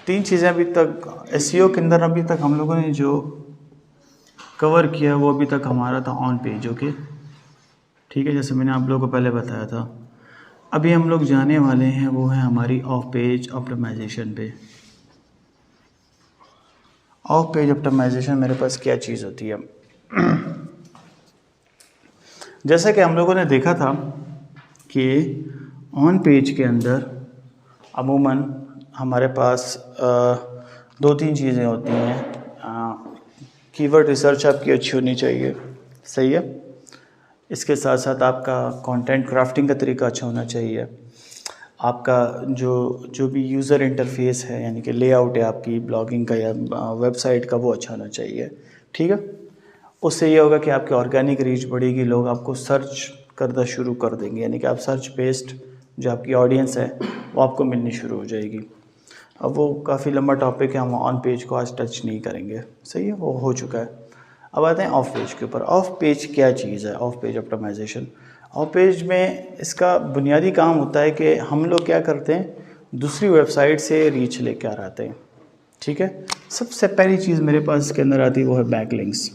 तीन चीज़ें अभी तक एसईओ के अंदर अभी तक हम लोगों ने जो कवर किया वो अभी तक हमारा था ऑन पेज। ओके, ठीक है, जैसे मैंने आप लोगों को पहले बताया था। अभी हम लोग जाने वाले हैं वो है हमारी ऑफ पेज ऑप्टिमाइजेशन पे। ऑफ पेज ऑप्टिमाइजेशन मेरे पास क्या चीज़ होती है? जैसा कि हम लोगों ने देखा था कि ऑन पेज के अंदर अमूमन हमारे पास दो तीन चीज़ें होती हैं। कीवर्ड रिसर्च आपकी अच्छी होनी चाहिए, सही है। इसके साथ साथ आपका कंटेंट क्राफ्टिंग का तरीका अच्छा होना चाहिए। आपका जो भी यूज़र इंटरफेस है, यानी कि लेआउट है आपकी ब्लॉगिंग का या वेबसाइट का, वो अच्छा होना चाहिए, ठीक है। उससे ये होगा कि आपकी ऑर्गेनिक रीच बढ़ेगी, लोग आपको सर्च करना शुरू कर देंगे, यानी कि आप सर्च बेस्ड जो आपकी ऑडियंस है वो आपको मिलनी शुरू हो जाएगी। अब वो काफ़ी लंबा टॉपिक है, हम ऑन पेज को आज टच नहीं करेंगे, सही है, वो हो चुका है। अब आते हैं ऑफ पेज के ऊपर। ऑफ पेज क्या चीज़ है? Off page optimisation. Off page में इसका बुनियादी काम होता है कि हम लोग क्या करते हैं, दूसरी वेबसाइट से रीच लेकर आते हैं, ठीक है। सबसे पहली चीज़ मेरे पास इसके अंदर आती है वो है बैकलिंक्स,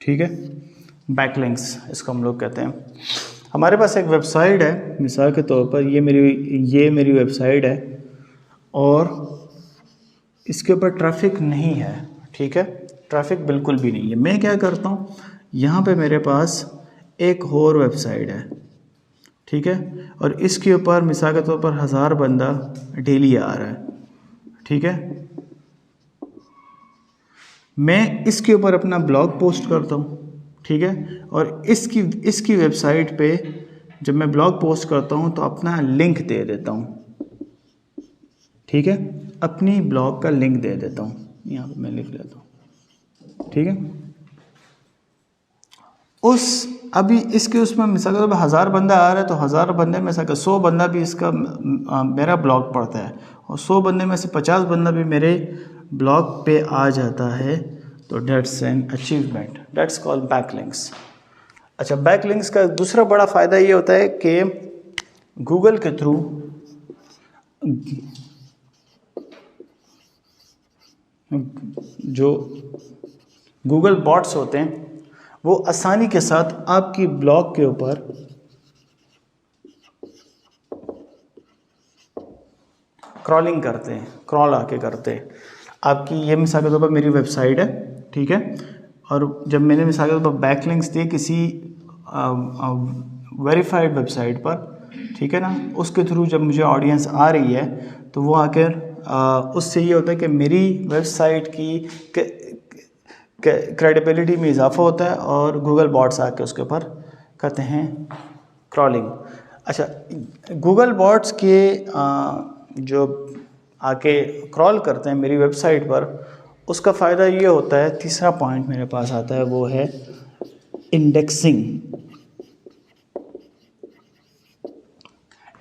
ठीक है। बैकलिंक्स इसको हम लोग कहते हैं। हमारे पास एक वेबसाइट है, मिसाल के तौर पर ये मेरी वेबसाइट है और इसके ऊपर ट्रैफिक नहीं है, ठीक है, ट्रैफिक बिल्कुल भी नहीं है। मैं क्या करता हूँ, यहाँ पे मेरे पास एक और वेबसाइट है, ठीक है, और इसके ऊपर मिसाल के तौर पर 1000 बंदा डेली आ रहा है, ठीक है। मैं इसके ऊपर अपना ब्लॉग पोस्ट करता हूँ, ठीक है, और इसकी वेबसाइट पे जब मैं ब्लॉग पोस्ट करता हूँ तो अपना लिंक दे देता हूँ, ठीक है, अपनी ब्लॉग का लिंक दे देता हूँ, यहाँ पे मैं लिख लेता हूँ, ठीक है। अभी इसके उसमें मिसाल के 1000 बंदा आ रहा है तो 1000 बंदे में से 100 बंदा भी इसका मेरा ब्लॉग पढ़ता है और 100 बंदे में से 50 बंदा भी मेरे ब्लॉग पे आ जाता है, तो that's an achievement, that's called backlinks. अच्छा, बैकलिंक्स का दूसरा बड़ा फ़ायदा ये होता है कि गूगल के थ्रू जो गूगल बॉट्स होते हैं वो आसानी के साथ आपकी ब्लॉग के ऊपर क्रॉलिंग करते हैं, क्रॉल आके करते हैं। आपकी ये मिसाल के तौर पर मेरी वेबसाइट है, ठीक है, और जब मैंने मिसाल के तौर पर बैकलिंक्स दिए किसी वेरीफाइड वेबसाइट पर, ठीक है ना, उसके थ्रू जब मुझे ऑडियंस आ रही है तो वो आकर उससे ये होता है कि मेरी वेबसाइट की क्रेडिबिलिटी में इजाफा होता है और गूगल बॉट्स आके उसके ऊपर करते हैं क्रॉलिंग। अच्छा, गूगल बॉट्स के जो आके क्रॉल करते हैं मेरी वेबसाइट पर, उसका फ़ायदा ये होता है, तीसरा पॉइंट मेरे पास आता है वो है इंडेक्सिंग।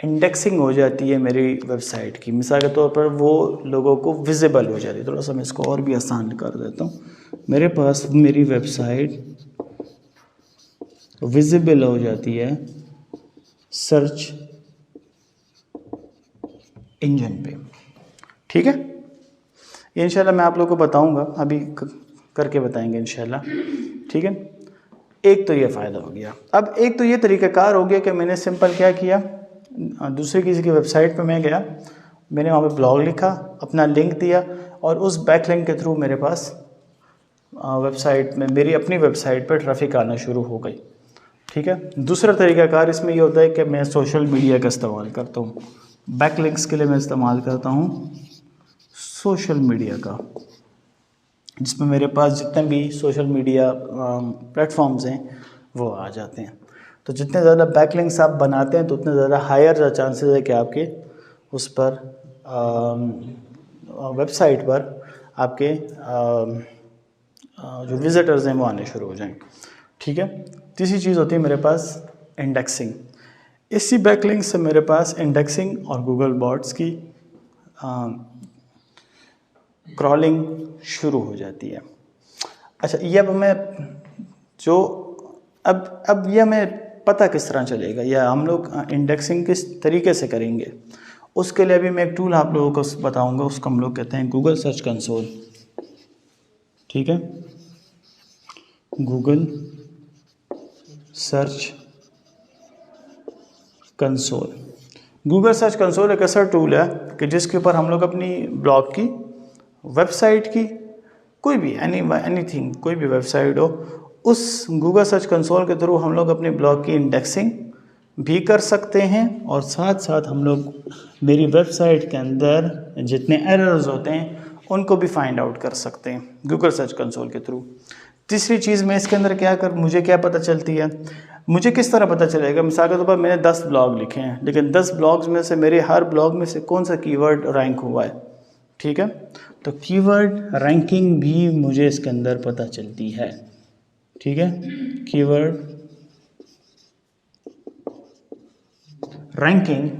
इंडेक्सिंग हो जाती है मेरी वेबसाइट की, मिसाल के तौर पर वो लोगों को विजिबल हो जाती है। थोड़ा सा मैं इसको और भी आसान कर देता हूँ। मेरे पास मेरी वेबसाइट विजिबल हो जाती है सर्च इंजन पे, ठीक है। ये इंशाल्लाह मैं आप लोगों को बताऊंगा, अभी करके बताएंगे इंशाल्लाह, ठीक है। एक तो ये फ़ायदा हो गया। अब एक तो ये तरीक़ाकार हो गया कि मैंने सिंपल क्या किया, दूसरे किसी की वेबसाइट पे मैं गया, मैंने वहाँ पे ब्लॉग लिखा, अपना लिंक दिया और उस बैकलिंक के थ्रू मेरे पास वेबसाइट में मेरी अपनी वेबसाइट पर ट्रैफिक आना शुरू हो गई, ठीक है। दूसरा तरीक़ाकार इसमें ये होता है कि मैं सोशल मीडिया का इस्तेमाल करता हूँ। बैकलिंक्स के लिए मैं इस्तेमाल करता हूँ सोशल मीडिया का, जिसमें मेरे पास जितने भी सोशल मीडिया प्लेटफॉर्म्स हैं वो आ जाते हैं। तो जितने ज़्यादा बैकलिंक्स आप बनाते हैं तो उतने ज़्यादा हायर चांसेस है कि आपके उस पर वेबसाइट पर आपके जो विज़िटर्स हैं वो आने शुरू हो जाएंगे, ठीक है। तीसरी चीज़ होती है मेरे पास इंडेक्सिंग। इसी बैकलिंक से मेरे पास इंडेक्सिंग और गूगल बॉट्स की क्रॉलिंग शुरू हो जाती है। अच्छा, ये अब मैं जो अब ये मैं पता किस तरह चलेगा या हम लोग इंडेक्सिंग किस तरीके से करेंगे, उसके लिए अभी मैं एक टूल आप लोगों को बताऊंगा, उसको हम लोग कहते हैं गूगल सर्च कंसोल। ठीक है, Google search console. Google search console एक ऐसा टूल है कि जिसके ऊपर हम लोग अपनी ब्लॉग की, वेबसाइट की, कोई भी एनीथिंग, कोई भी वेबसाइट हो, उस गूगल सर्च कंसोल के थ्रू हम लोग अपने ब्लॉग की इंडेक्सिंग भी कर सकते हैं और साथ साथ हम लोग मेरी वेबसाइट के अंदर जितने एरर्स होते हैं उनको भी फाइंड आउट कर सकते हैं गूगल सर्च कंसोल के थ्रू। तीसरी चीज़ मैं इसके अंदर मुझे क्या पता चलती है, मुझे किस तरह पता चलेगा, मिसाल के तौर पर मैंने 10 ब्लॉग लिखे हैं, लेकिन 10 ब्लॉग्स में से मेरे हर ब्लॉग में से कौन सा कीवर्ड रैंक हुआ है। ठीक है, तो कीवर्ड रैंकिंग भी मुझे इसके अंदर पता चलती है। ठीक है, कीवर्ड रैंकिंग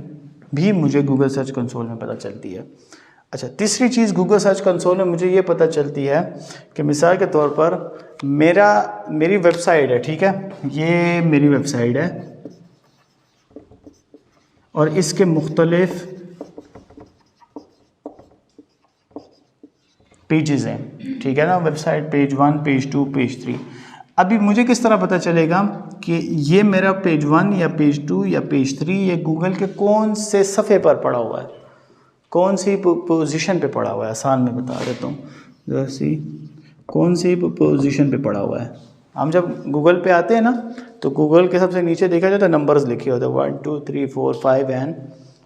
भी मुझे गूगल सर्च कंसोल में पता चलती है। अच्छा, तीसरी चीज़ गूगल सर्च कंसोल में मुझे ये पता चलती है कि मिसाल के तौर पर मेरी वेबसाइट है, ठीक है, ये मेरी वेबसाइट है और इसके मुख्तलिफ पेजेस हैं, ठीक है ना, वेबसाइट पेज 1, पेज 2, पेज 3। अभी मुझे किस तरह पता चलेगा कि ये मेरा पेज 1 या पेज 2 या पेज 3 ये गूगल के कौन से सफ़े पर पड़ा हुआ है, कौन सी पोजीशन पे पड़ा हुआ है। आसान में बता देता हूँ, जैसे कौन सी पोजीशन पे पड़ा हुआ है। हम जब गूगल पे आते हैं ना तो गूगल के सबसे नीचे देखा जाए तो नंबर्स लिखे होते हैं 1 2 3 4 5 एंड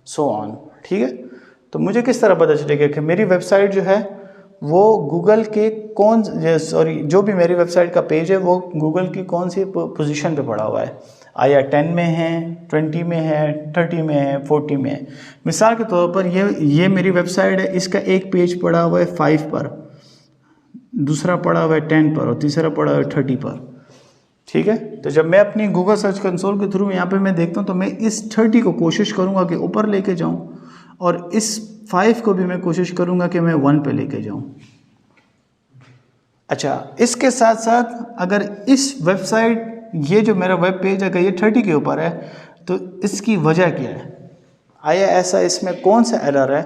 सो ऑन। ठीक है, तो मुझे किस तरह पता चलेगा कि मेरी वेबसाइट जो है वो गूगल के जो भी मेरी वेबसाइट का पेज है वो गूगल की कौन सी पोजीशन पे पड़ा हुआ है, आया 10 में है, 20 में है, 30 में है, 40 में है। मिसाल के तौर पर ये मेरी वेबसाइट है, इसका एक पेज पड़ा हुआ है 5 पर, दूसरा पड़ा हुआ है 10 पर और तीसरा पड़ा हुआ है 30 पर। ठीक है, तो जब मैं अपनी गूगल सर्च कंसोल के थ्रू यहाँ पे मैं देखता हूँ तो मैं इस 30 को कोशिश करूँगा कि ऊपर लेके जाऊँ और इस 5 को भी मैं कोशिश करूँगा कि मैं 1 पे लेके जाऊँ। अच्छा, इसके साथ साथ अगर इस वेबसाइट, ये जो मेरा वेब पेज है, अगर ये 30 के ऊपर है तो इसकी वजह क्या है, आया ऐसा इसमें कौन सा एरर है,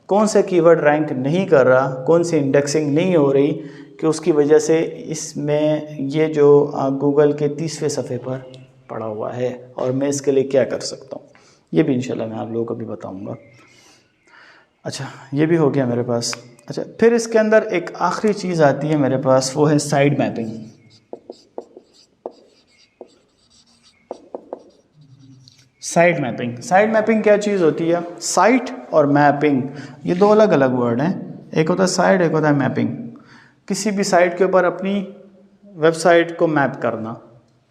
कौन सा कीवर्ड रैंक नहीं कर रहा, कौन सी इंडेक्सिंग नहीं हो रही कि उसकी वजह से इसमें ये जो गूगल के 30वें सफ़े पर पड़ा हुआ है और मैं इसके लिए क्या कर सकता हूँ, ये भी इंशाल्लाह मैं आप लोगों को भी बताऊँगा। अच्छा, ये भी हो गया मेरे पास। अच्छा, फिर इसके अंदर एक आखिरी चीज़ आती है मेरे पास, वो है साइड मैपिंग। साइड मैपिंग क्या चीज़ होती है? साइट और मैपिंग ये दो अलग अलग वर्ड हैं, एक होता है साइट, एक होता है मैपिंग। किसी भी साइट के ऊपर अपनी वेबसाइट को मैप करना,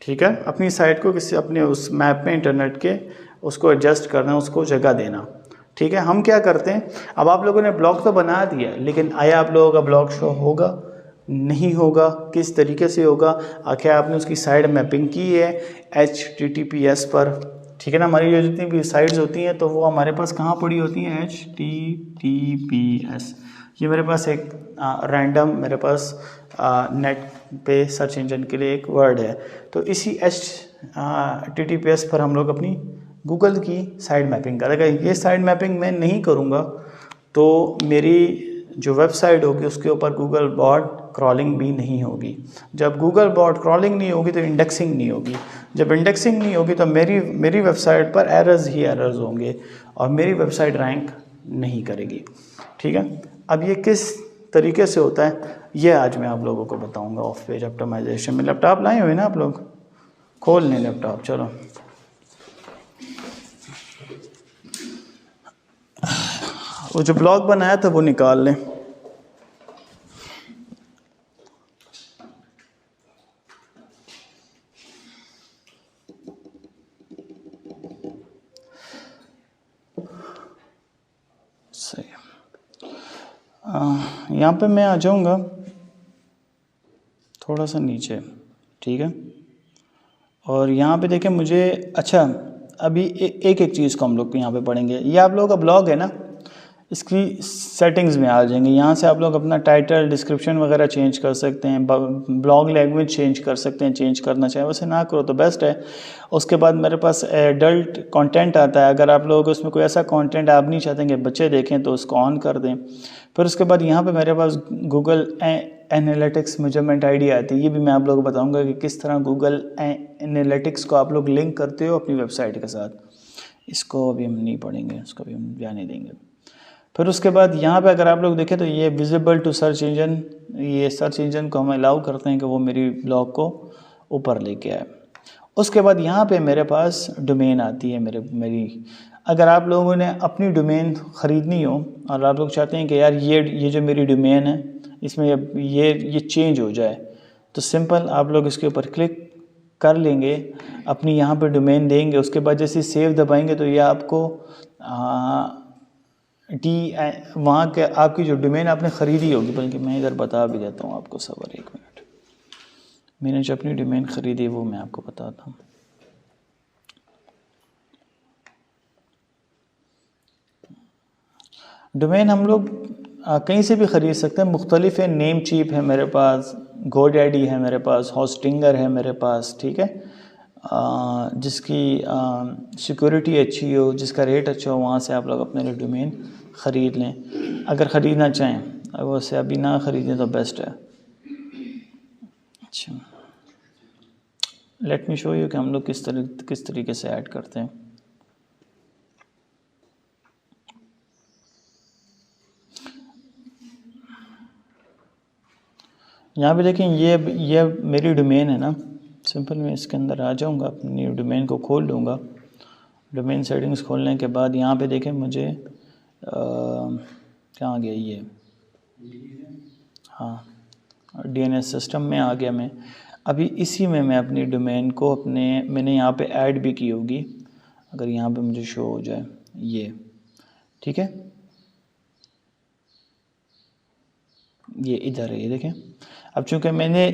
ठीक है, अपनी साइट को किसी अपने उस मैप में इंटरनेट के उसको एडजस्ट करना, उसको जगह देना। ठीक है, हम क्या करते हैं, अब आप लोगों ने ब्लॉग तो बना दिया, लेकिन आया आप लोगों का ब्लॉग शो होगा, नहीं होगा, किस तरीके से होगा, आखिर आपने उसकी साइड मैपिंग की है HTTPS पर। ठीक है ना, हमारी जो जितनी भी साइट्स होती हैं तो वो हमारे पास कहाँ पड़ी होती हैं, HTTPS। ये मेरे पास एक रैंडम मेरे पास नेट पे सर्च इंजन के लिए एक वर्ड है, तो इसी HTTPS पर हम लोग अपनी गूगल की साइड मैपिंग करेगा। ये साइड मैपिंग मैं नहीं करूँगा तो मेरी जो वेबसाइट होगी उसके ऊपर गूगल बॉट क्रॉलिंग भी नहीं होगी। जब गूगल बॉट क्रॉलिंग नहीं होगी तो इंडेक्सिंग नहीं होगी, जब इंडेक्सिंग नहीं होगी तो मेरी वेबसाइट पर एरर्स ही एरर्स होंगे और मेरी वेबसाइट रैंक नहीं करेगी। ठीक है, अब ये किस तरीके से होता है ये आज मैं आप लोगों को बताऊंगा ऑफ पेज ऑप्टिमाइजेशन में। लैपटॉप लाए हुए ना आप लोग, खोल लें लैपटॉप, चलो वो जो ब्लॉग बनाया था वो निकाल लें। सही, यहाँ पे मैं आ जाऊँगा थोड़ा सा नीचे, ठीक है, और यहाँ पे देखें मुझे, अच्छा अभी एक एक चीज़ को हम लोग यहाँ पे पढ़ेंगे। ये आप लोगों का ब्लॉग है ना, इसकी सेटिंग्स में आ जाएंगे। यहाँ से आप लोग अपना टाइटल, डिस्क्रिप्शन वगैरह चेंज कर सकते हैं, ब्लॉग लैंग्वेज चेंज कर सकते हैं, चेंज करना चाहें वैसे ना करो तो बेस्ट है। उसके बाद मेरे पास एडल्ट कंटेंट आता है, अगर आप लोग उसमें कोई ऐसा कंटेंट आप नहीं चाहते कि बच्चे देखें तो उसको ऑन कर दें। फिर उसके बाद यहाँ पे मेरे पास गूगल एनालिटिक्स मेजरमेंट आईडी आती है, ये भी मैं आप लोगों को बताऊँगा कि किस तरह गूगल एनालिटिक्स को आप लोग लिंक करते हो अपनी वेबसाइट के साथ। इसको अभी हम नहीं पढ़ेंगे, इसको भी हम जाने देंगे। फिर उसके बाद यहाँ पे अगर आप लोग देखें तो ये विजिबल टू सर्च इंजन, ये सर्च इंजन को हम अलाउ करते हैं कि वो मेरी ब्लॉग को ऊपर लेके आए। उसके बाद यहाँ पे मेरे पास डोमेन आती है मेरी। अगर आप लोगों ने अपनी डोमेन ख़रीदनी हो और आप लोग चाहते हैं कि यार ये जो मेरी डोमेन है इसमें ये चेंज हो जाए, तो सिंपल आप लोग इसके ऊपर क्लिक कर लेंगे, अपनी यहाँ पे डोमेन देंगे। उसके बाद जैसे सेव दबाएंगे तो ये आपको वहाँ के आपकी जो डोमेन आपने ख़रीदी होगी, बल्कि मैं इधर बता भी देता हूँ आपको सबर, 1 मिनट, मैंने जो अपनी डोमेन ख़रीदी वो मैं आपको बताता हूँ। डोमेन हम लोग कहीं से भी ख़रीद सकते हैं, मुख्तलिफ है, नेम चीप है मेरे पास, गोडैडी है मेरे पास, होस्टिंगर है मेरे पास, ठीक है, जिसकी सिक्योरिटी अच्छी हो, जिसका रेट अच्छा हो, वहाँ से आप लोग अपने लिए डोमेन ख़रीद लें अगर ख़रीदना चाहें। अगर वैसे अभी ना ख़रीदें तो बेस्ट है। अच्छा, लेट मी शो यू कि हम लोग किस तरीके से ऐड करते हैं। यहाँ पे देखें, ये मेरी डोमेन है ना। सिंपल मैं इसके अंदर आ जाऊँगा, अपनी डोमेन को खोल लूँगा। डोमेन सेटिंग्स खोलने के बाद यहाँ पे देखें मुझे कहाँ गया ये, हाँ, डीएनएस सिस्टम में आ गया मैं। अभी इसी में मैं अपनी डोमेन को मैंने यहाँ पे ऐड भी की होगी, अगर यहाँ पे मुझे शो हो जाए ये, ठीक है, ये इधर है, ये देखें। अब चूँकि मैंने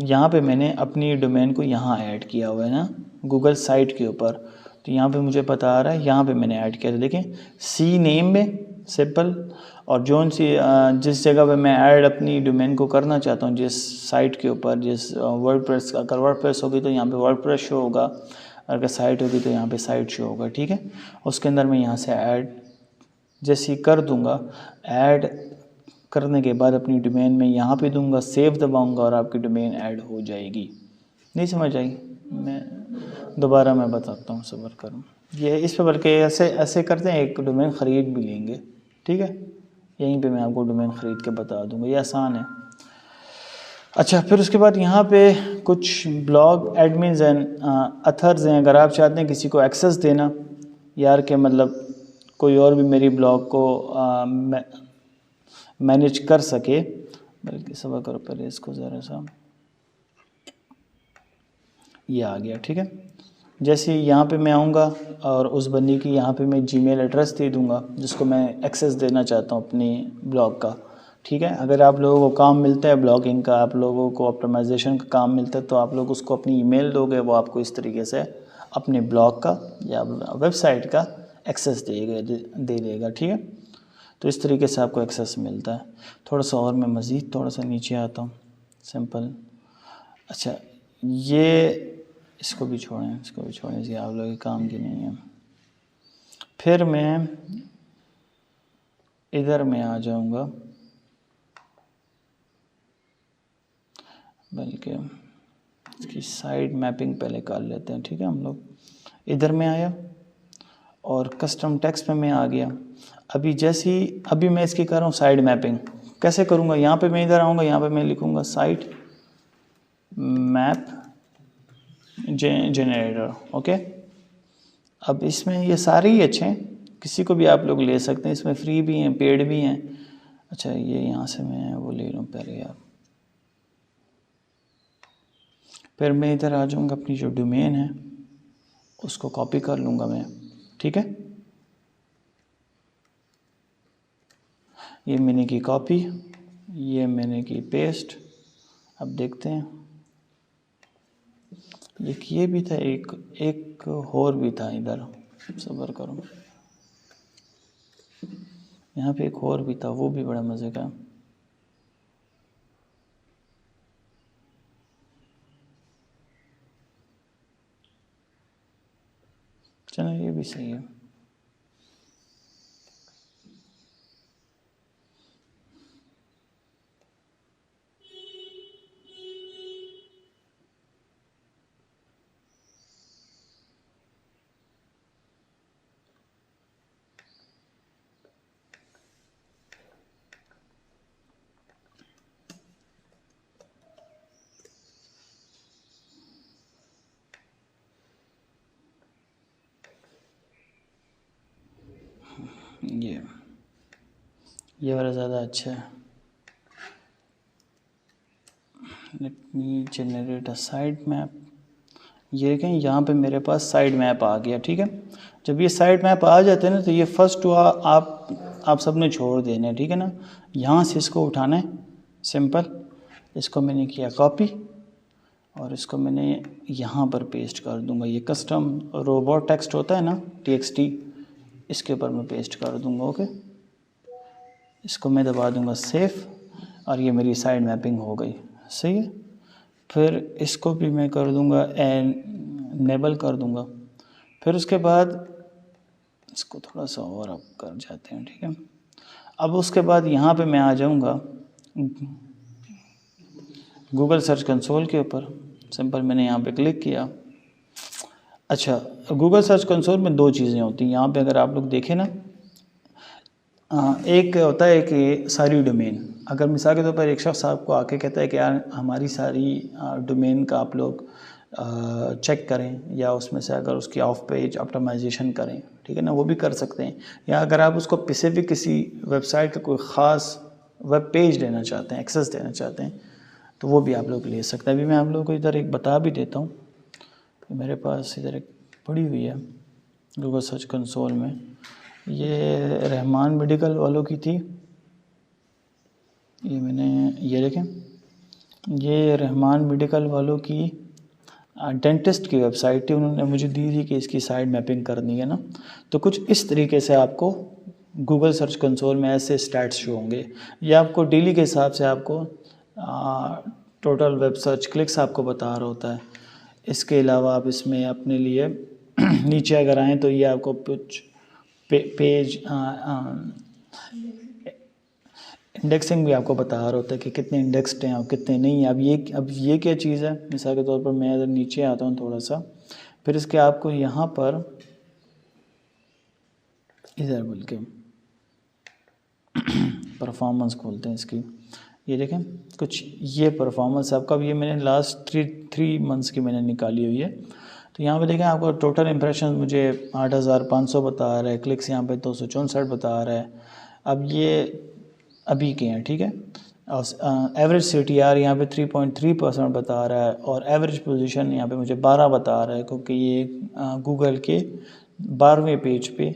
यहाँ पे मैंने अपनी डोमेन को यहाँ ऐड किया हुआ है ना गूगल साइट के ऊपर, तो यहाँ पे मुझे पता आ रहा है, यहाँ पे मैंने ऐड किया था, देखें सी नेम में सिंपल, और जिस जगह पे मैं ऐड अपनी डोमेन को करना चाहता हूँ, जिस साइट के ऊपर, जिस वर्डप्रेस, अगर वर्डप्रेस होगी तो यहाँ पे वर्डप्रेस शो होगा, अगर साइट होगी तो यहाँ पे साइट शो होगा, ठीक है। उसके अंदर मैं यहाँ से ऐड जैसे ही कर दूँगा, ऐड करने के बाद अपनी डोमेन में यहाँ पे दूंगा, सेव दबाऊंगा और आपकी डोमेन ऐड हो जाएगी। नहीं समझ आई? मैं दोबारा बताता हूँ, सब्र करो। ये इस पे बल्कि ऐसे करते हैं, एक डोमेन ख़रीद भी लेंगे, ठीक है, यहीं पे मैं आपको डोमेन ख़रीद के बता दूंगा, ये आसान है। अच्छा, फिर उसके बाद यहाँ पे कुछ ब्लॉग एडमिन्स एंड अथर्स हैं। अगर आप चाहते हैं किसी को एक्सेस देना, यार के मतलब कोई और भी मेरी ब्लॉग को मैनेज कर सके, बल्कि सब्र करो पहले इसको ज़रा सा, ये आ गया, ठीक है। जैसे यहाँ पे मैं आऊँगा और उस बंदी की यहाँ पे मैं जीमेल एड्रेस दे दूँगा जिसको मैं एक्सेस देना चाहता हूँ अपनी ब्लॉग का, ठीक है। अगर आप लोगों को काम मिलता है ब्लॉगिंग का, आप लोगों को ऑप्टिमाइजेशन का काम मिलता है, तो आप लोग उसको अपनी ईमेल दोगे, वो आपको इस तरीके से अपने ब्लॉग का या वेबसाइट का एक्सेस दे देगा, ठीक है। तो इस तरीके से आपको एक्सेस मिलता है। थोड़ा सा और मैं मज़ीद थोड़ा सा नीचे आता हूँ, सिंपल। अच्छा, ये इसको भी छोड़ें, इसके आप लोगों के काम की नहीं है। फिर मैं इधर में आ जाऊँगा, बल्कि इसकी साइड मैपिंग पहले कर लेते हैं, ठीक है। हम लोग इधर में आया और कस्टम टेक्स्ट में मैं आ गया। अभी मैं इसकी कर रहा हूँ साइड मैपिंग। कैसे करूँगा? यहाँ पे मैं इधर आऊँगा, यहाँ पे मैं लिखूँगा साइट मैप जनरेटर, ओके। अब इसमें ये सारे ही अच्छे हैं, किसी को भी आप लोग ले सकते हैं, इसमें फ्री भी हैं, पेड भी हैं। अच्छा, ये यहाँ से मैं वो ले लूँ पहले यार। फिर मैं इधर आ जाऊँगा, अपनी जो डोमेन है उसको कॉपी कर लूँगा मैं, ठीक है। ये मैंने की कॉपी, ये मैंने की पेस्ट। अब देखते हैं, एक ये भी था, एक और भी था इधर, सब्र करो। यहाँ पे एक और भी था, वो भी बड़ा मज़े का। चलो ये भी सही है। ये वाला ज़्यादा अच्छा है। Let me generate a side map. ये देखें यहाँ पे मेरे पास साइड मैप आ गया, ठीक है। जब ये साइड मैप आ जाते हैं ना, तो ये फर्स्ट हुआ आप सब ने छोड़ देना है, ठीक है ना। यहाँ से इसको उठाना है, सिंपल। इसको मैंने किया कॉपी और इसको मैंने यहाँ पर पेस्ट कर दूँगा। ये कस्टम रोबोट टेक्स्ट होता है ना, TXT, इसके ऊपर मैं पेस्ट कर दूँगा। ओके, इसको मैं दबा दूँगा सेव, और ये मेरी साइड मैपिंग हो गई। सही है। फिर इसको भी मैं कर दूँगा एनेबल कर दूँगा। फिर उसके बाद इसको थोड़ा सा और अप कर जाते हैं, ठीक है। अब उसके बाद यहाँ पे मैं आ जाऊँगा गूगल सर्च कंसोल के ऊपर। सिंपल मैंने यहाँ पे क्लिक किया। अच्छा, गूगल सर्च कंसोल में दो चीज़ें होती हैं यहाँ पे, अगर आप लोग देखें ना। एक होता है कि सारी डोमेन, अगर मिसाल के तौर पर एक शख्स आपको आके कहता है कि यार हमारी सारी डोमेन का आप लोग चेक करें, या उसमें से अगर उसकी ऑफ पेज ऑप्टिमाइजेशन करें, ठीक है ना, वो भी कर सकते हैं। या अगर आप उसको स्पेसिफिक किसी वेबसाइट का कोई ख़ास वेब पेज लेना चाहते हैं, एक्सेस देना चाहते हैं, तो वो भी आप लोग ले सकते हैं। अभी मैं आप लोगों को इधर एक बता भी देता हूँ। मेरे पास इधर एक पड़ी हुई है गूगल सर्च कंसोल में, ये रहमान मेडिकल वालों की थी। ये मैंने, ये देखें, ये रहमान मेडिकल वालों की डेंटिस्ट की वेबसाइट थी। उन्होंने मुझे दी थी कि इसकी साइड मैपिंग करनी है ना। तो कुछ इस तरीके से आपको गूगल सर्च कंसोल में ऐसे स्टैट्स शो होंगे। ये आपको डेली के हिसाब से आपको टोटल वेब सर्च क्लिक्स आपको बता रहा होता है। इसके अलावा आप इसमें अपने लिए नीचे अगर आएँ तो ये आपको कुछ पेज इंडेक्सिंग भी आपको बता रहा होता है कि कितने इंडेक्स्ड हैं और कितने नहीं हैं। अब ये क्या चीज़ है, मिसाल के तौर पर मैं अगर नीचे आता हूँ थोड़ा सा, फिर इसके आपको यहाँ पर इधर बोल के परफॉर्मेंस खोलते हैं इसकी। ये देखें कुछ ये परफॉर्मेंस आपका, ये मैंने लास्ट थ्री मंथ्स की मैंने निकाली हुई है। तो यहाँ पे देखें आपको टोटल इम्प्रेशन मुझे 8500 बता रहा है, क्लिक्स यहाँ पे 264 बता रहा है। अब ये अभी के हैं, ठीक है। और एवरेज CTR यहाँ पे 3.3% बता रहा है, और एवरेज पोजीशन यहाँ पे मुझे 12 बता रहा है, क्योंकि ये गूगल के 12वें पेज पे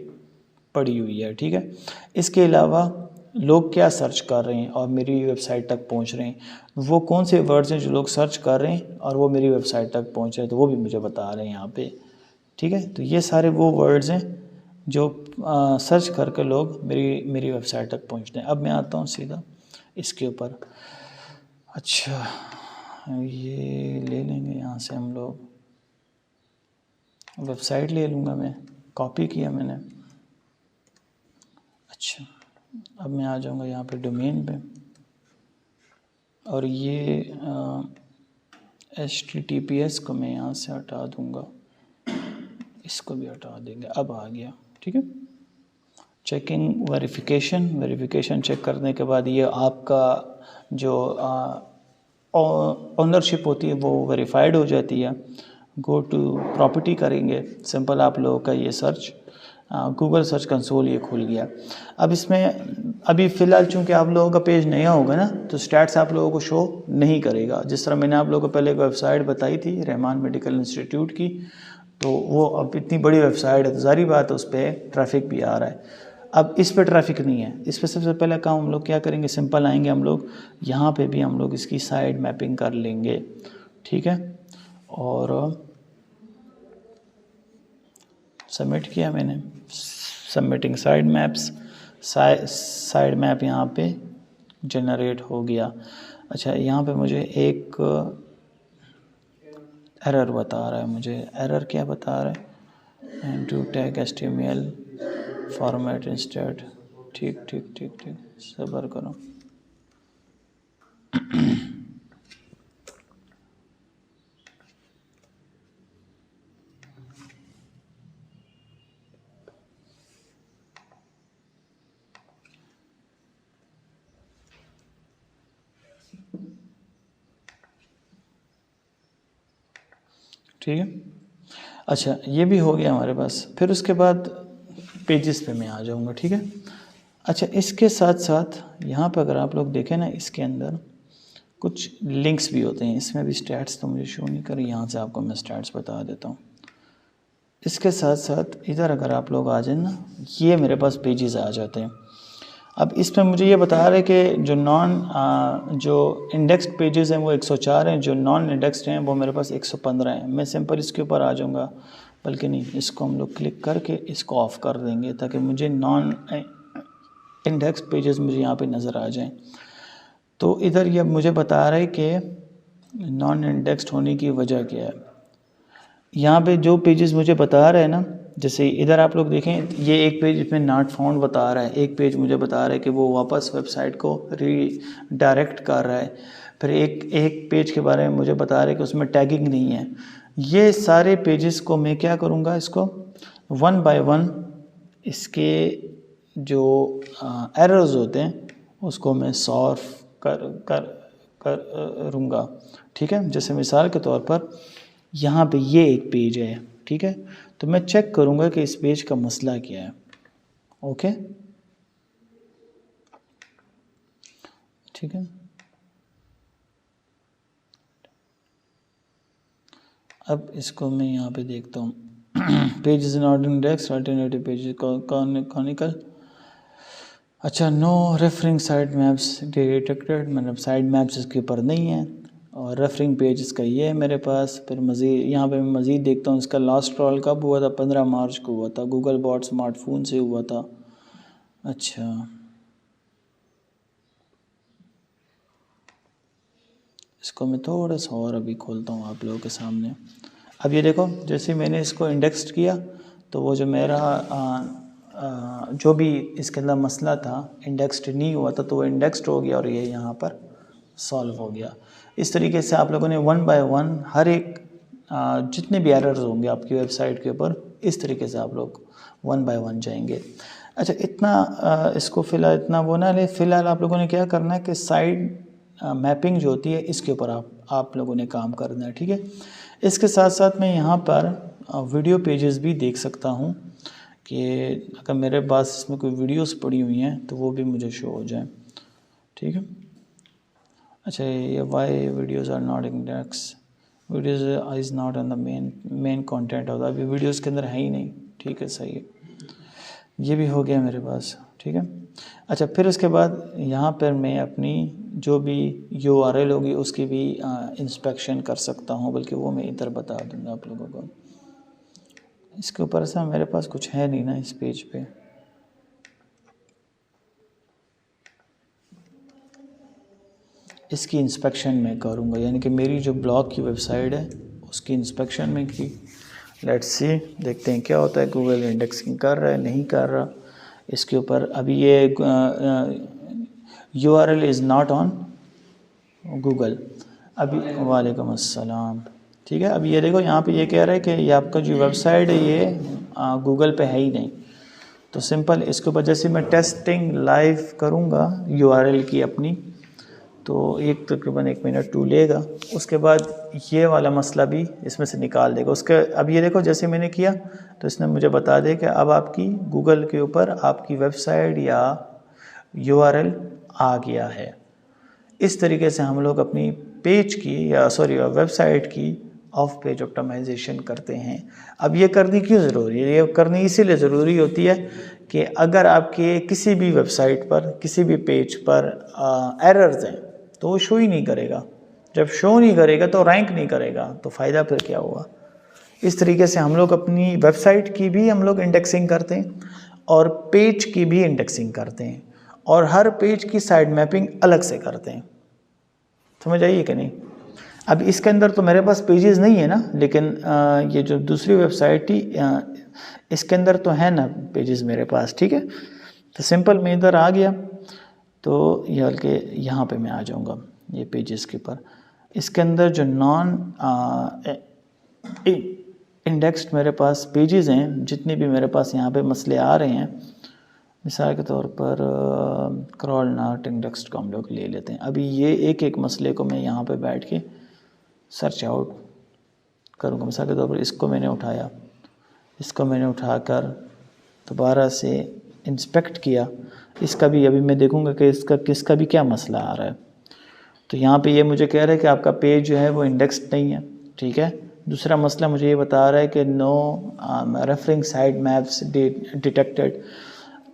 पड़ी हुई है, ठीक है। इसके अलावा लोग क्या सर्च कर रहे हैं और मेरी वेबसाइट तक पहुंच रहे हैं, वो कौन से वर्ड्स हैं जो लोग सर्च कर रहे हैं और वो मेरी वेबसाइट तक पहुंच रहे हैं, तो वो भी मुझे बता रहे हैं यहाँ पे, ठीक है। तो ये सारे वो वर्ड्स हैं जो सर्च करके लोग मेरी वेबसाइट तक पहुंचते हैं। अब मैं आता हूँ सीधा इसके ऊपर। अच्छा, ये ले लेंगे यहाँ से हम लोग, वेबसाइट ले लूँगा मैं, कॉपी किया मैंने। अच्छा, अब मैं आ जाऊँगा यहाँ पे डोमेन पे, और ये HTTPS को मैं यहाँ से हटा दूँगा, इसको भी हटा देंगे। अब आ गया, ठीक है। चेकिंग वेरिफिकेशन चेक करने के बाद ये आपका जो ओनरशिप होती है वो वेरीफाइड हो जाती है। गो टू प्रॉपर्टी करेंगे, सिंपल आप लोगों का ये सर्च गूगल सर्च कंसोल ये खुल गया। अब इसमें अभी फ़िलहाल चूँकि आप लोगों का पेज नया होगा ना, तो स्टैट्स आप लोगों को शो नहीं करेगा। जिस तरह मैंने आप लोगों को पहले एक वेबसाइट बताई थी रहमान मेडिकल इंस्टीट्यूट की, तो वो अब इतनी बड़ी वेबसाइट है तो ज़ाहिर बात है उस पर ट्रैफिक भी आ रहा है। अब इस पे ट्रैफिक नहीं है, इस पे सबसे पहले काम हम लोग क्या करेंगे, सिंपल आएंगे हम लोग यहाँ पे भी हम लोग इसकी साइड मैपिंग कर लेंगे, ठीक है। और सबमिट किया मैंने, submitting side maps, side map यहाँ पे जनरेट हो गया। अच्छा, यहाँ पे मुझे एक एरर बता रहा है, मुझे एरर क्या बता रहा है, and to tag HTML format instead. ठीक ठीक ठीक ठीक, सब्र करो। ठीक है, अच्छा ये भी हो गया हमारे पास। फिर उसके बाद पेजेस पे मैं आ जाऊँगा। ठीक है, अच्छा इसके साथ साथ यहाँ पर अगर आप लोग देखें ना, इसके अंदर कुछ लिंक्स भी होते हैं। इसमें भी स्टैट्स तो मुझे शो नहीं कर रही, यहाँ से आपको मैं स्टैट्स बता देता हूँ। इसके साथ साथ इधर अगर आप लोग आ जाए ना, ये मेरे पास पेजेस आ जाते हैं। अब इसमें मुझे ये बता रहे कि जो इंडेक्स्ड पेजेस हैं वो 104 हैं, जो नॉन इंडेक्स्ड हैं वो मेरे पास 115 हैं। मैं सिंपल इसके ऊपर आ जाऊँगा, बल्कि नहीं, इसको हम लोग क्लिक करके इसको ऑफ़ कर देंगे ताकि मुझे नॉन इंडेक्स पेजेस मुझे यहाँ पे नज़र आ जाएं। तो इधर ये मुझे बता रहा है कि नॉन इंडेक्स्ड होने की वजह क्या है। यहाँ पे जो पेजेस मुझे बता रहे हैं ना, जैसे इधर आप लोग देखें, ये एक पेज इसमें नॉट फाउंड बता रहा है, एक पेज मुझे बता रहा है कि वो वापस वेबसाइट को रीडायरेक्ट कर रहा है, फिर एक पेज के बारे में मुझे बता रहा है कि उसमें टैगिंग नहीं है। ये सारे पेजेस को मैं क्या करूँगा, इसको वन बाय वन इसके जो एरर्स होते हैं उसको मैं सॉल्व करूँगा। ठीक है, जैसे मिसाल के तौर पर यहाँ पे ये एक पेज है। ठीक है, तो मैं चेक करूँगा कि इस पेज का मसला क्या है। ओके, ठीक है, अब इसको मैं यहाँ पे देखता हूँ। Page is not index, alternative page canonical. अच्छा, no referring side maps detected, मतलब साइड मैप्स इसके ऊपर नहीं है। और रेफरिंग पेज इसका ये है मेरे पास। फिर मज़ीद यहाँ पे मैं मज़ीद देखता हूँ, इसका लास्ट ट्रॉल कब हुआ था, 15 मार्च को हुआ था, गूगल बॉट स्मार्टफोन से हुआ था। अच्छा, इसको मैं थोड़ा सा और अभी खोलता हूँ आप लोगों के सामने। अब ये देखो, जैसे मैंने इसको इंडेक्स्ड किया तो वो जो मेरा जो भी इसके अंदर मसला था इंडेक्स्ड नहीं हुआ था, तो वो इंडेक्स्ड हो गया और ये यहाँ पर सॉल्व हो गया। इस तरीके से आप लोगों ने वन बाय वन हर एक जितने भी एरर्स होंगे आपकी वेबसाइट के ऊपर, इस तरीके से आप लोग वन बाय वन जाएंगे। अच्छा, इतना इसको फ़िलहाल इतना वो ना ले, फ़िलहाल आप लोगों ने क्या करना है कि साइड मैपिंग जो होती है इसके ऊपर आप लोगों ने काम करना है। ठीक है, इसके साथ साथ मैं यहाँ पर वीडियो पेजेस भी देख सकता हूँ कि अगर मेरे पास इसमें कोई वीडियोस पड़ी हुई हैं तो वो भी मुझे शो हो जाए। ठीक है, अच्छा, ये why videos are not index, videos is not on the main content of the, अभी वीडियोस के अंदर है ही नहीं। ठीक है, सही है, ये भी हो गया मेरे पास। ठीक है, अच्छा, फिर उसके बाद यहाँ पर मैं अपनी जो भी URL होगी उसकी भी इंस्पेक्शन कर सकता हूँ, बल्कि वो मैं इधर बता दूँगा आप लोगों को। इसके ऊपर से मेरे पास कुछ है नहीं ना इस पेज पे। इसकी इंस्पेक्शन मैं करूँगा, यानी कि मेरी जो ब्लॉग की वेबसाइट है उसकी इंस्पेक्शन में की। लेट्स सी, देखते हैं क्या होता है। गूगल इंडेक्सिंग कर रहा है, नहीं कर रहा। इसके ऊपर अभी ये URL is not on Google अभी। वालेकुम अस्सलाम। ठीक है, अब ये देखो, यहाँ पे ये कह रहा है कि ये आपका जो वेबसाइट है ये गूगल पे है ही नहीं। तो सिंपल इसके ऊपर जैसे मैं टेस्टिंग लाइव करूँगा URL की अपनी, तो तकरीबन 1 मिनट 2 लेगा। उसके बाद ये वाला मसला भी इसमें से निकाल देगा। उसके अब ये देखो, जैसे मैंने किया तो इसने मुझे बता दिया कि अब आपकी गूगल के ऊपर आपकी वेबसाइट या URL आ गया है। इस तरीके से हम लोग अपनी पेज की वेबसाइट की ऑफ पेज ऑप्टिमाइजेशन करते हैं। अब ये करनी क्यों ज़रूरी है? ये करनी इसीलिए ज़रूरी होती है कि अगर आपके किसी भी वेबसाइट पर, किसी भी पेज पर एरर्स हैं तो वो शो ही नहीं करेगा। जब शो नहीं करेगा तो रैंक नहीं करेगा, तो फ़ायदा फिर क्या हुआ। इस तरीके से हम लोग अपनी वेबसाइट की भी हम लोग इंडेक्सिंग करते हैं और पेज की भी इंडेक्सिंग करते हैं और हर पेज की साइड मैपिंग अलग से करते हैं। समझ आइए कि नहीं? अब इसके अंदर तो मेरे पास पेजेस नहीं है ना, लेकिन ये जो दूसरी वेबसाइट थी इसके अंदर तो है ना पेजेस मेरे पास। ठीक है, तो सिंपल मैं इधर आ गया तो ये बल्कि यहाँ पे मैं आ जाऊँगा ये पेजेस के ऊपर। इसके अंदर जो नॉन इंडेक्स्ड मेरे पास पेजेस हैं, जितने भी मेरे पास यहाँ पे मसले आ रहे हैं, मिसाल के तौर पर क्रॉल नॉट इंडेक्स्ड को हम लोग ले लेते हैं। अभी ये एक एक मसले को मैं यहाँ पे बैठ के सर्च आउट करूँगा। मिसाल के तौर पर इसको मैंने उठाया, इसको मैंने उठाकर दोबारा से इंस्पेक्ट किया, इसका भी अभी मैं देखूँगा कि किसका भी क्या मसला आ रहा है। तो यहाँ पे ये मुझे कह रहा है कि आपका पेज जो है वो इंडेक्स्ड नहीं है। ठीक है, दूसरा मसला मुझे ये बता रहा है कि no referring side maps detected.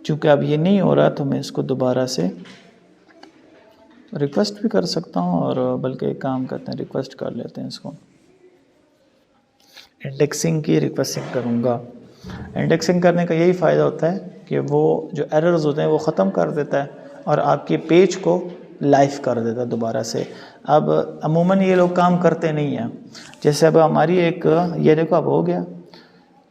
चूँकि अब ये नहीं हो रहा तो मैं इसको दोबारा से रिक्वेस्ट भी कर सकता हूँ, और बल्कि एक काम करते हैं, रिक्वेस्ट कर लेते हैं इसको, इंडेक्सिंग की रिक्वेस्टिंग करूँगा। इंडेक्सिंग करने का यही फ़ायदा होता है कि वो जो एरर्स होते हैं वो ख़त्म कर देता है और आपके पेज को लाइव कर देता है दोबारा से। अब अमूमन ये लोग काम करते नहीं हैं। जैसे अब हमारी एक ये देखो अब हो गया।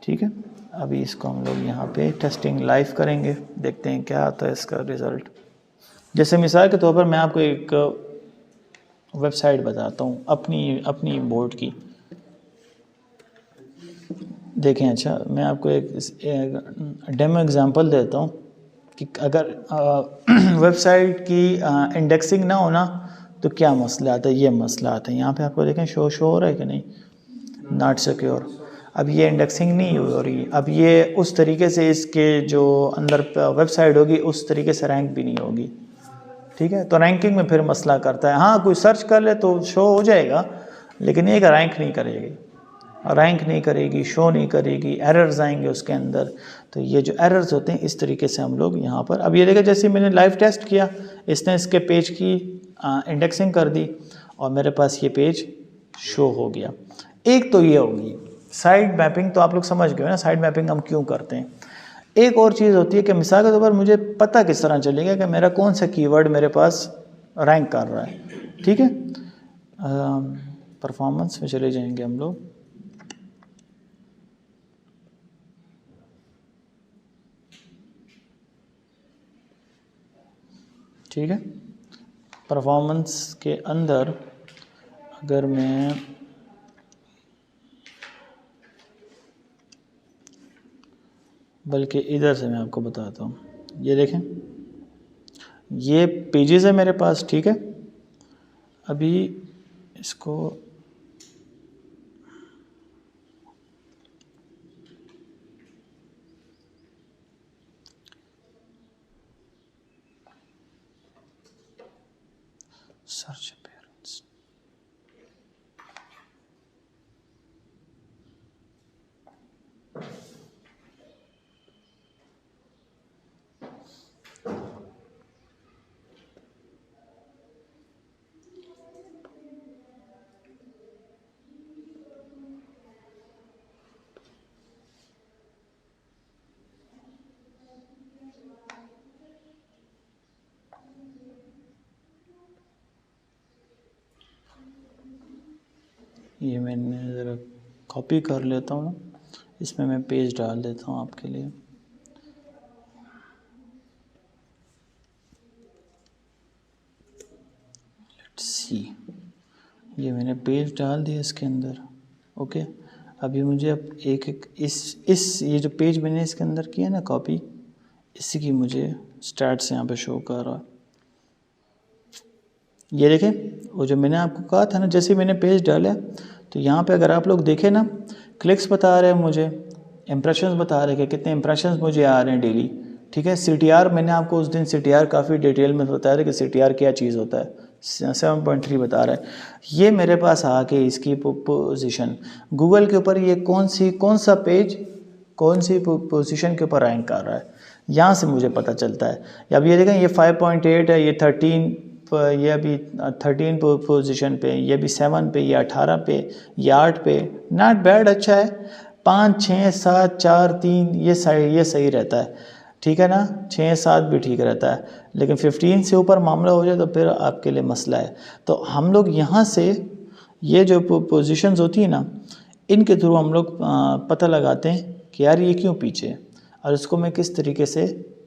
ठीक है, अभी इसको हम लोग यहाँ पे टेस्टिंग लाइव करेंगे, देखते हैं क्या आता है इसका रिज़ल्ट। जैसे मिसाल के तौर पर मैं आपको एक वेबसाइट बताता हूँ अपनी बोर्ड की। देखें, अच्छा मैं आपको एक डेमो एग्जांपल देता हूँ कि अगर वेबसाइट की इंडेक्सिंग ना होना तो क्या मसला आता है। ये मसला आता है, यहाँ पे आपको देखें शो हो रहा है कि नहीं, नॉट सिक्योर। अब ये इंडेक्सिंग नहीं हो रही, अब ये उस तरीके से इसके जो अंदर वेबसाइट होगी उस तरीके से रैंक भी नहीं होगी। ठीक है, तो रैंकिंग में फिर मसला करता है। हाँ, कोई सर्च कर ले तो शो हो जाएगा, लेकिन ये रैंक नहीं करेगी, शो नहीं करेगी, एरर्स आएंगे उसके अंदर। तो ये जो एरर्स होते हैं इस तरीके से हम लोग यहाँ पर, अब ये देखिए जैसे मैंने लाइव टेस्ट किया, इसने इसके पेज की इंडेक्सिंग कर दी और मेरे पास ये पेज शो हो गया। एक तो ये होगी साइड मैपिंग, तो आप लोग समझ गए ना साइड मैपिंग हम क्यों करते हैं। एक और चीज़ होती है कि मिसाल के तौर पर मुझे पता किस तरह चलेगा कि मेरा कौन सा कीवर्ड मेरे पास रैंक कर रहा है। ठीक है, परफॉर्मेंस में चले जाएंगे हम लोग। ठीक है, परफॉर्मेंस के अंदर अगर मैं बल्कि इधर से मैं आपको बताता हूँ, ये देखें ये पेजेस है मेरे पास। ठीक है, अभी इसको सर्च अपीयरेंस, ये मैंने ज़रा कॉपी कर लेता हूँ, इसमें मैं पेज डाल देता हूँ आपके लिए। लेट्स सी, ये मैंने पेज डाल दिया इसके अंदर। ओके, अभी मुझे अब एक इस ये जो पेज मैंने इसके अंदर किया ना कॉपी, इसी की मुझे स्टैट्स यहाँ पे शो कर रहा है। ये देखें, वो जो मैंने आपको कहा था ना, जैसे मैंने पेज डाला तो यहाँ पे अगर आप लोग देखें ना, क्लिक्स बता रहे हैं मुझे, इम्प्रेशंस बता रहे हैं कि कितने इम्प्रेशंस मुझे आ रहे हैं डेली। ठीक है, CTR मैंने आपको उस दिन CTR काफ़ी डिटेल में बताया था कि CTR क्या चीज़ होता है, 7.3 बता रहा है। ये मेरे पास आके इसकी पोजीशन गूगल के ऊपर ये कौन सा पेज कौन सी पोजीशन के ऊपर रैंक कर रहा है, यहाँ से मुझे पता चलता है। अब ये देखें, ये 5.8 है, ये 13, ये अभी 13 पोजीशन पे, ये भी 7 पे, ये 18 पे, ये 8 पे। नॉट बैड, अच्छा है। 5, 6, 7, 4, 3 ये सही रहता है। ठीक है ना, 6-7 भी ठीक रहता है, लेकिन 15 से ऊपर मामला हो जाए तो फिर आपके लिए मसला है। तो हम लोग यहाँ से ये जो पोजीशंस होती है ना, इनके थ्रू हम लोग पता लगाते हैं कि यार ये क्यों पीछे है और इसको मैं किस तरीके से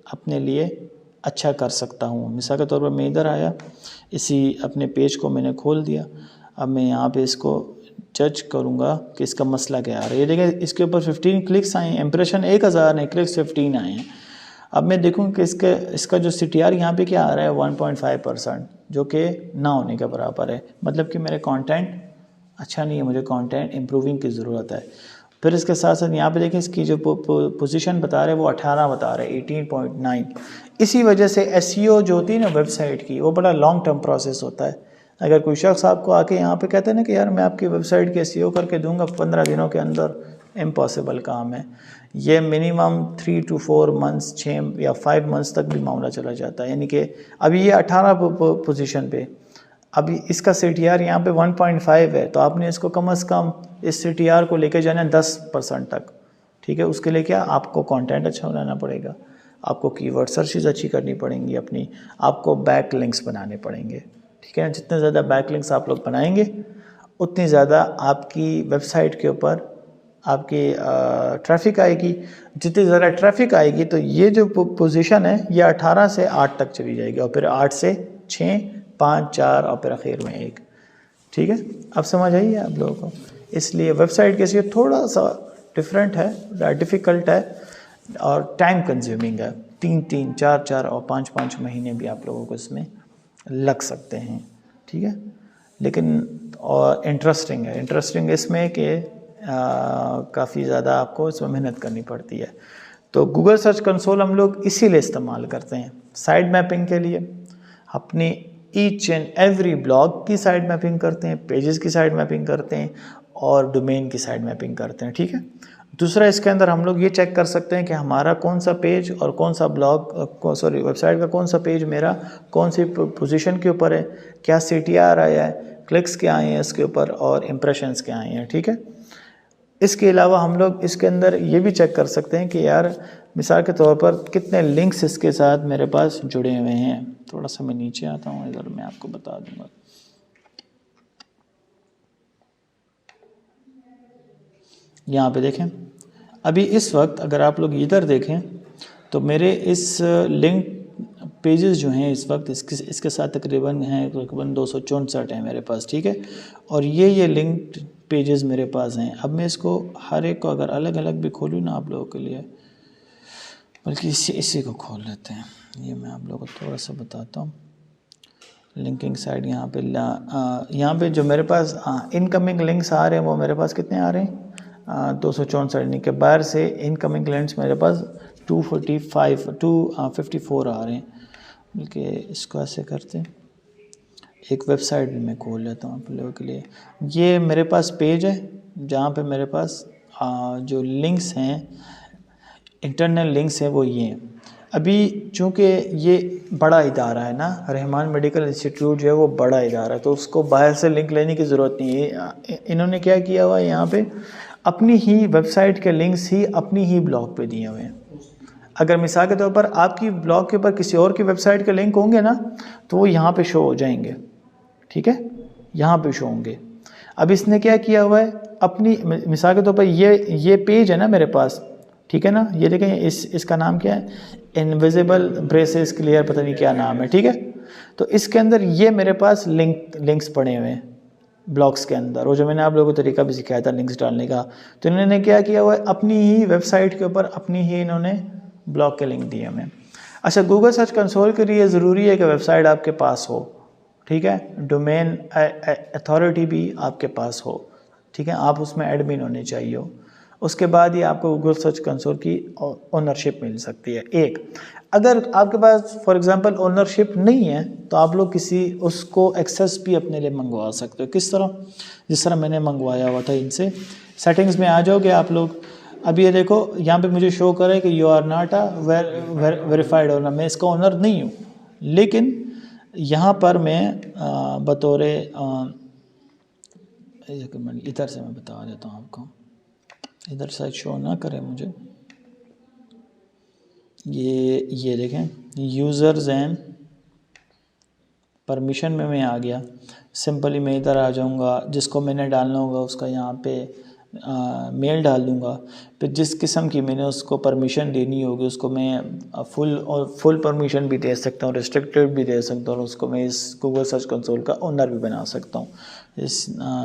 अपने लिए अच्छा कर सकता हूँ। मिसाल के तौर पर मैं इधर आया, इसी अपने पेज को मैंने खोल दिया, अब मैं यहाँ पे इसको जज करूँगा कि इसका मसला क्या आ रहा है। ये देखें इसके ऊपर 15 क्लिक्स आए हैं, इंप्रेशन 1000 है, क्लिक्स 15 आए हैं। अब मैं देखूँ कि इसका जो CTR यहाँ पे क्या आ रहा है 1.5%, जो कि ना होने के बराबर है, मतलब कि मेरे कंटेंट अच्छा नहीं है, मुझे कंटेंट इम्प्रूविंग की ज़रूरत है। फिर इसके साथ साथ यहाँ पे देखें इसकी जो पोजीशन बता रहे हैं वो 18 बता रहे हैं, 18.9। इसी वजह से SEO जो होती है ना वेबसाइट की, वो बड़ा लॉन्ग टर्म प्रोसेस होता है। अगर कोई शख्स आपको आके यहाँ पे कहते हैं ना कि यार मैं आपकी वेबसाइट के SEO करके दूंगा 15 दिनों के अंदर, इम्पॉसिबल काम है। ये मिनिमम 3 to 4 मंथ्स, 6 या 5 मंथ्स तक भी मामला चला जाता है। यानी कि अभी ये 18 पोजीशन पे, अभी इसका CTR यहाँ पे 1.5 है, तो आपने इसको कम से कम इस CTR को लेके जाना है 10% तक। ठीक है, उसके लिए क्या आपको कंटेंट अच्छा बनाना पड़ेगा, आपको कीवर्ड सर्चेज अच्छी करनी पड़ेंगी अपनी, आपको बैक लिंक्स बनाने पड़ेंगे। ठीक है, जितने ज़्यादा बैक लिंक्स आप लोग बनाएंगे उतनी ज़्यादा आपकी वेबसाइट के ऊपर आपकी ट्रैफिक आएगी। जितनी ज़्यादा ट्रैफिक आएगी तो ये जो पोजीशन है ये 18 से 8 तक चली जाएगी, और फिर 8 से 6, 5, 4 और फिर आखिर में 1। ठीक है, अब समझ आई है आप लोगों को। इसलिए वेबसाइट के लिए थोड़ा सा डिफरेंट है, डिफ़िकल्ट है और टाइम कंज्यूमिंग है। 3-3, 4-4 और 5-5 महीने भी आप लोगों को इसमें लग सकते हैं। ठीक है, लेकिन और इंटरेस्टिंग इसमें कि काफ़ी ज़्यादा आपको इसमें मेहनत करनी पड़ती है। तो गूगल सर्च कंसोल हम लोग इसीलिए इस्तेमाल करते हैं, साइड मैपिंग के लिए। अपनी ईच एंड एवरी ब्लॉग की साइड मैपिंग करते हैं, पेजेस की साइड मैपिंग करते हैं और डोमेन की साइड मैपिंग करते हैं। ठीक है, दूसरा इसके अंदर हम लोग ये चेक कर सकते हैं कि हमारा कौन सा पेज और कौन सा ब्लॉग वेबसाइट का कौन सा पेज मेरा कौन सी पोजीशन के ऊपर है, क्या CTR आया है, क्लिक्स क्या आए हैं इसके ऊपर और इम्प्रेशंस क्या आए हैं। ठीक है, इसके अलावा हम लोग इसके अंदर ये भी चेक कर सकते हैं कि यार मिसाल के तौर पर कितने लिंक्स इसके साथ मेरे पास जुड़े हुए हैं। थोड़ा सा मैं नीचे आता हूँ, इधर मैं आपको बता दूंगा। यहाँ पे देखें, अभी इस वक्त अगर आप लोग इधर देखें तो मेरे इस लिंक पेजेस जो हैं इस वक्त इसके साथ तकरीबन 264 हैं मेरे पास। ठीक है, और ये लिंक्ड पेजेस मेरे पास हैं। अब मैं इसको हर एक को अगर अलग अलग भी खोलूँ ना आप लोगों के लिए, बल्कि इसी को खोल लेते हैं, ये मैं आप लोगों को थोड़ा सा बताता हूँ। लिंकिंग साइड यहाँ पे जो मेरे पास इनकमिंग लिंक्स आ रहे हैं वो मेरे पास कितने आ रहे हैं 264, के बाहर से इनकमिंग लिंक्स मेरे पास 254 आ रहे हैं। बल्कि इसको ऐसे करते हैं, एक वेबसाइट भी मैं खोल लेता हूँ आप लोगों के लिए। ये मेरे पास पेज है जहाँ पे मेरे पास जो लिंक्स हैं, इंटरनल लिंक्स हैं वो ये हैं। अभी चूँकि ये बड़ा इदारा है ना, रहमान मेडिकल इंस्टीट्यूट जो है वो बड़ा इदारा है, तो उसको बाहर से लिंक लेने की ज़रूरत नहीं है। इन्होंने क्या किया हुआ है, यहाँ पे अपनी ही वेबसाइट के लिंक्स ही अपनी ही ब्लॉग पे दिए हुए हैं। अगर मिसाल के तौर पर आपकी ब्लॉग के ऊपर किसी और की वेबसाइट के लिंक होंगे ना, तो वो यहाँ पे शो हो जाएंगे। ठीक है, यहाँ पे शो होंगे। अब इसने क्या किया हुआ है, अपनी मिसाल के तौर पर ये पेज है ना मेरे पास, ठीक है ना, ये देखें इसका नाम क्या है, इनविजिबल ब्रेसेस क्लियर, पता नहीं क्या नाम है। ठीक है, तो इसके अंदर ये मेरे पास लिंक्स पड़े हुए हैं ब्लॉग्स के अंदर, और जो मैंने आप लोगों को तरीका भी सिखाया था लिंक्स डालने का। तो इन्होंने क्या किया हुआ है, अपनी ही वेबसाइट के ऊपर अपनी ही इन्होंने ब्लॉग के लिंक दिए हमें। अच्छा, गूगल सर्च कंसोल के लिए ज़रूरी है कि वेबसाइट आपके पास हो। ठीक है, डोमेन अथॉरिटी भी आपके पास हो। ठीक है, आप उसमें एडमिन होने चाहिए हो, उसके बाद ही आपको गूगल सर्च कंसोल की ओनरशिप मिल सकती है। एक, अगर आपके पास फॉर एग्जांपल ओनरशिप नहीं है तो आप लोग किसी उसको एक्सेस भी अपने लिए मंगवा सकते हो। किस तरह, जिस तरह मैंने मंगवाया हुआ था इनसे। सेटिंग्स में आ जाओगे आप लोग, अभी ये देखो यहाँ पे मुझे शो करे कि you are not a verified owner, मैं इसका ओनर नहीं हूँ, लेकिन यहाँ पर मैं बतौर इधर से मैं बता देता हूँ आपको, इधर शायद शो ना करे मुझे, ये देखें, यूज़र्स एंड परमिशन में मैं आ गया। सिंपली मैं इधर आ जाऊंगा, जिसको मैंने डालना होगा उसका यहाँ पे मेल डाल दूंगा। फिर जिस किस्म की मैंने उसको परमिशन देनी होगी उसको मैं फुल परमिशन भी दे सकता हूँ, रिस्ट्रिक्टेड भी दे सकता हूँ, और उसको मैं इस गूगल सर्च कंसोल का ओनर भी बना सकता हूँ।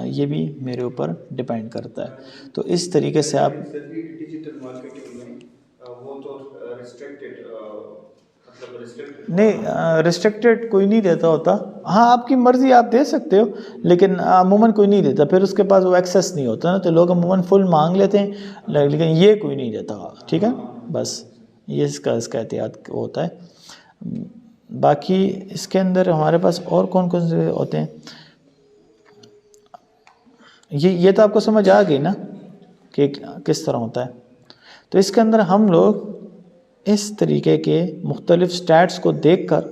ये भी मेरे ऊपर डिपेंड करता है। तो इस तरीके से आप डिजिटल मार्केटिंग में वो तो रिस्ट्रिक्टेड नहीं, रिस्ट्रिक्टेड कोई नहीं देता होता। हाँ, आपकी मर्ज़ी, आप दे सकते हो, लेकिन अमूमन कोई नहीं देता, फिर उसके पास वो एक्सेस नहीं होता ना, तो लोग अमूमन फुल मांग लेते हैं, लेकिन ये कोई नहीं देता। ठीक है, बस ये इसका एहतियात होता है। बाकी इसके अंदर हमारे पास और कौन कौन से होते हैं, ये तो आपको समझ आ गई ना कि किस तरह होता है। तो इसके अंदर हम लोग इस तरीके के मुख्तलिफ स्टैट्स को देखकर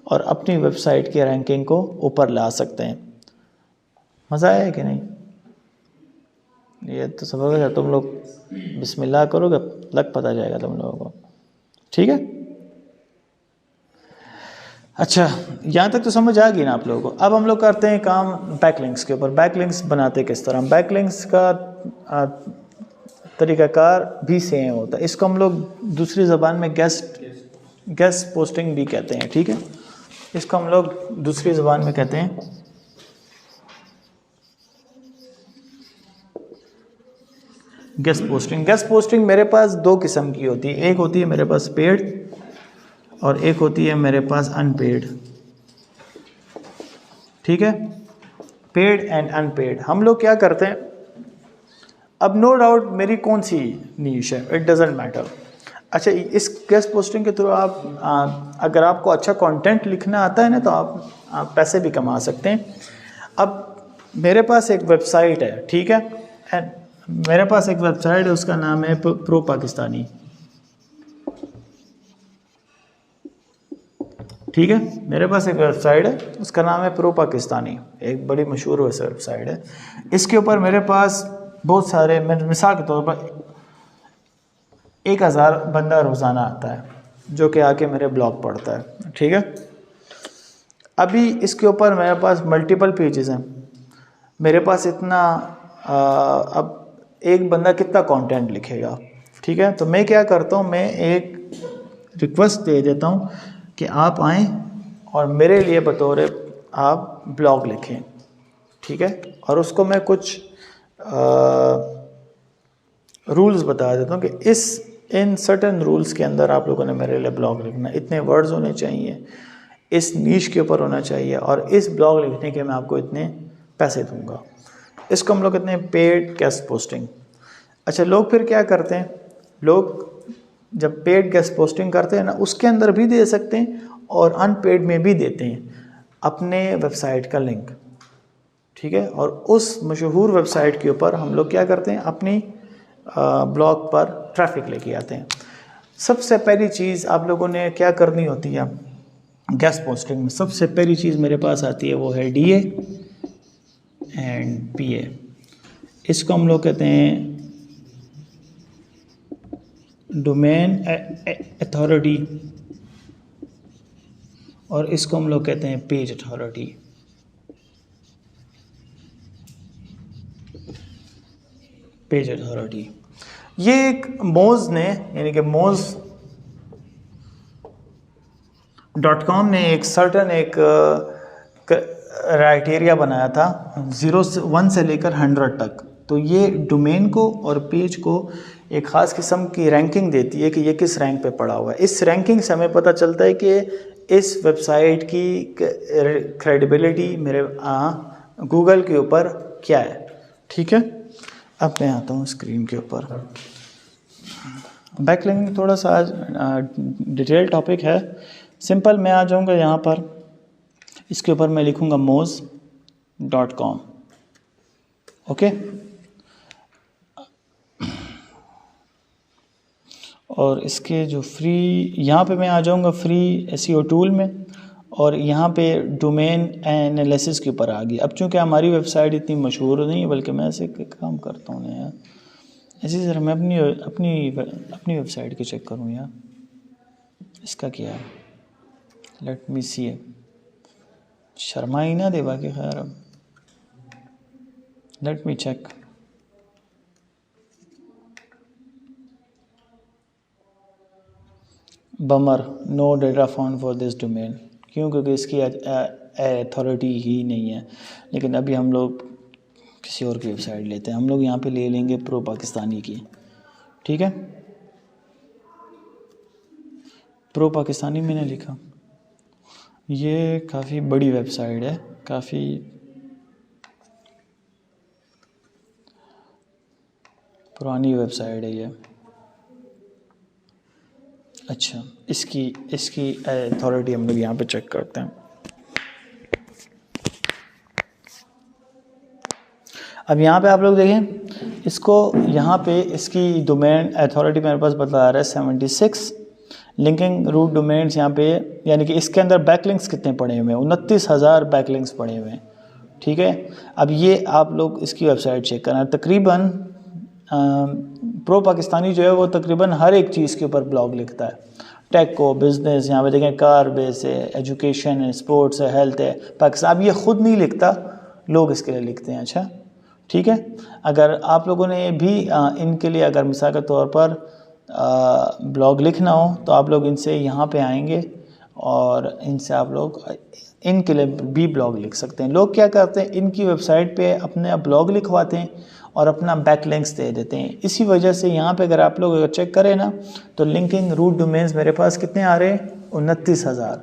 और अपनी वेबसाइट की रैंकिंग को ऊपर ला सकते हैं। मज़ा आया कि नहीं? ये तो सब तुम लोग बिस्मिल्लाह करोगे, लग पता जाएगा तुम लोगों को। ठीक है, अच्छा, यहाँ तक तो समझ आ गई ना आप लोगों को। अब हम लोग करते हैं काम बैकलिंक्स के ऊपर। बैकलिंक्स बनाते किस तरह? बैकलिंक्स का तरीक़ाकार भी सेम होता है। इसको हम लोग दूसरी ज़बान में गेस्ट पोस्टिंग भी कहते हैं। ठीक है, इसको हम लोग दूसरी ज़बान में कहते हैं गेस्ट पोस्टिंग। गेस्ट पोस्टिंग मेरे पास दो किस्म की होती है, एक होती है मेरे पास पेड और एक होती है मेरे पास अनपेड। ठीक है, पेड एंड अनपेड। हम लोग क्या करते हैं, अब नो डाउट मेरी कौन सी नीश है, इट डजेंट मैटर। अच्छा, इस गेस्ट पोस्टिंग के थ्रू आप अगर आपको अच्छा कंटेंट लिखना आता है ना, तो आप पैसे भी कमा सकते हैं। अब मेरे पास एक वेबसाइट है, ठीक है, एंड मेरे पास एक वेबसाइट है, उसका नाम है प्रो पाकिस्तानी। ठीक है, मेरे पास एक वेबसाइट है, उसका नाम है प्रो पाकिस्तानी, एक बड़ी मशहूर वेबसाइट है। इसके ऊपर मेरे पास बहुत सारे, मिसाल के तौर पर 1000 बंदा रोज़ाना आता है जो कि आके मेरे ब्लॉग पढ़ता है। ठीक है, अभी इसके ऊपर मेरे पास मल्टीपल पेजेस हैं, मेरे पास इतना अब एक बंदा कितना कंटेंट लिखेगा। ठीक है, तो मैं क्या करता हूँ, मैं एक रिक्वेस्ट दे देता हूँ कि आप आएँ और मेरे लिए बतौर आप ब्लॉग लिखें। ठीक है, और उसको मैं कुछ रूल्स बता देता हूँ कि इन सर्टेन रूल्स के अंदर आप लोगों ने मेरे लिए ब्लॉग लिखना, इतने वर्ड्स होने चाहिए, इस नीश के ऊपर होना चाहिए, और इस ब्लॉग लिखने के मैं आपको इतने पैसे दूंगा। इसको हम लोग कहते हैं पेड गेस्ट पोस्टिंग। अच्छा, लोग फिर क्या करते हैं, लोग जब पेड गेस्ट पोस्टिंग करते हैं ना, उसके अंदर भी दे सकते हैं और अनपेड में भी देते हैं अपने वेबसाइट का लिंक। ठीक है, और उस मशहूर वेबसाइट के ऊपर हम लोग क्या करते हैं, अपनी ब्लॉग पर ट्रैफिक लेके आते हैं। सबसे पहली चीज़ आप लोगों ने क्या करनी होती है गेस्ट पोस्टिंग में, सबसे पहली चीज़ मेरे पास आती है, वो है DA एंड PA। इसको हम लोग कहते हैं डोमेन अथॉरिटी, और इसको हम लोग कहते हैं पेज अथॉरिटी। पेज अथॉरिटी ये एक मोज़ ने, यानी कि moz.com ने एक सर्टन एक क्राइटेरिया बनाया था 1 से लेकर 100 तक। तो ये डोमेन को और पेज को एक ख़ास किस्म की रैंकिंग देती है कि ये किस रैंक पे पड़ा हुआ है। इस रैंकिंग से हमें पता चलता है कि इस वेबसाइट की क्रेडिबिलिटी मेरे गूगल के ऊपर क्या है। ठीक है, अब मैं आता हूँ स्क्रीन के ऊपर। बैकलिंकिंग थोड़ा सा आज डिटेल टॉपिक है, सिंपल मैं आ जाऊँगा यहाँ पर, इसके ऊपर मैं लिखूँगा moz.com। ओके, और इसके जो फ्री, यहाँ पे मैं आ जाऊँगा फ्री SEO टूल में, और यहाँ पे डोमेन एनालिसिस के ऊपर आ गई। अब चूँकि हमारी वेबसाइट इतनी मशहूर नहीं है, बल्कि मैं ऐसे काम करता हूँ यार, ऐसी तरह मैं अपनी वेबसाइट के चेक करूँ यार। इसका क्या है, लेट मी सी। शर्मा ही ना दे बाकी खैर, अब let me check. Bummer, no data found for this domain. क्यों? क्योंकि इसकी अथॉरिटी ही नहीं है। लेकिन अभी हम लोग किसी और की वेबसाइट लेते हैं, हम लोग यहाँ पे ले लेंगे प्रो पाकिस्तानी की, ठीक है। प्रो पाकिस्तानी मैंने लिखा, ये काफ़ी बड़ी वेबसाइट है, काफ़ी पुरानी वेबसाइट है ये। अच्छा, इसकी अथॉरिटी हम लोग यहाँ पे चेक करते हैं। अब यहाँ पे आप लोग देखें इसको, यहाँ पे इसकी डोमेन अथॉरिटी मेरे पास बता रहा है 76। लिंकिंग रूट डोमेन्स यहाँ पे, यानी कि इसके अंदर बैकलिंक्स कितने पड़े हुए हैं, 29,000 बैकलिंक्स पड़े हुए हैं, ठीक है। अब ये आप लोग इसकी वेबसाइट चेक करना, तकरीबन प्रो पाकिस्तानी जो है वो तकरीबन हर एक चीज़ के ऊपर ब्लॉग लिखता है। टेक को, बिज़नेस, यहाँ पे देखें कार बेस है, एजुकेशन है, स्पोर्ट्स है, हेल्थ है, पाकिस्तान। अब ये ख़ुद नहीं लिखता, लोग इसके लिए लिखते हैं, अच्छा ठीक है। अगर आप लोगों ने भी इनके लिए अगर मिसाल के तौर पर ब्लॉग लिखना हो तो आप लोग इनसे यहाँ पे आएंगे और इनसे आप लोग इनके लिए भी ब्लॉग लिख सकते हैं। लोग क्या करते हैं, इनकी वेबसाइट पे अपने ब्लॉग लिखवाते हैं और अपना बैकलिंक्स दे देते हैं। इसी वजह से यहाँ पे अगर आप लोग अगर चेक करें ना तो लिंकिंग रूट डोमेन्स मेरे पास कितने आ रहे हैं, 29,000।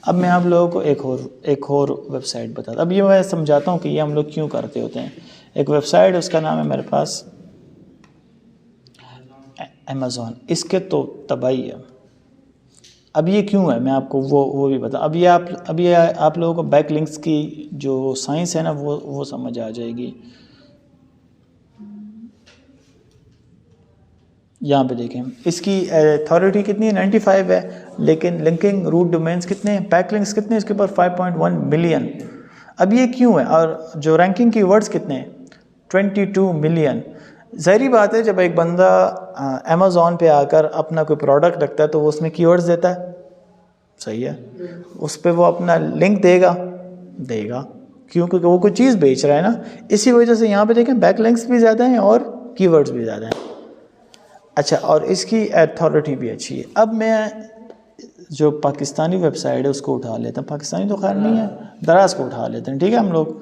अब मैं आप लोगों को एक और वेबसाइट बताता। अब ये मैं समझाता हूँ कि ये हम लोग क्यों करते होते हैं। एक वेबसाइट, उसका नाम है मेरे पास अमेज़ॉन। इसके तो तबाही है। अब ये क्यों है मैं आपको वो भी बता। अब ये आप लोगों को बैक लिंक्स की जो साइंस है ना वो समझ आ जाएगी। यहाँ पे देखें इसकी अथॉरिटी कितनी है, 95 है। लेकिन लिंकिंग रूट डोमेन्स कितने हैं, बैक लिंक्स कितने हैं इसके ऊपर, 5.1 मिलियन। अब ये क्यों है? और जो रैंकिंग की वर्ड्स कितने हैं, 22 मिलियन। ज़ाहिरी बात है जब एक बंदा अमेज़ॉन पे आकर अपना कोई प्रोडक्ट रखता है तो वो उसमें कीवर्ड्स देता है, सही है। उस पर वो अपना लिंक देगा क्यों? क्योंकि वो कोई चीज़ बेच रहा है ना। इसी वजह से यहाँ पे देखें बैक लिंक्स भी ज़्यादा हैं और कीवर्ड्स भी ज़्यादा हैं। अच्छा, और इसकी अथॉरिटी भी अच्छी है। अब मैं जो पाकिस्तानी वेबसाइट है उसको उठा लेता हूँ। पाकिस्तानी तो खैर नहीं है, दराज को उठा लेते हैं, ठीक है। हम लोग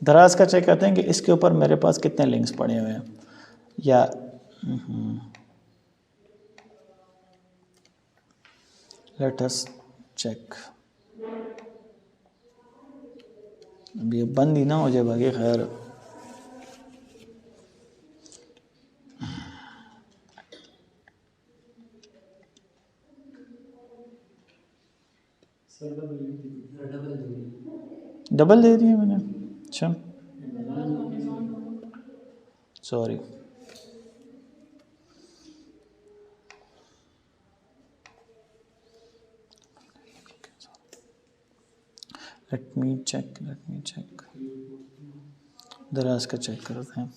दराज का चेक करते हैं कि इसके ऊपर मेरे पास कितने लिंक्स पड़े हुए हैं। या लेट अस चेक। अब ये बंद ही ना हो जाए बाकी खैर। डबल दे दिया मैंने, अच्छा सॉरी। लेट मी चेक दराज का चेक करते हैं।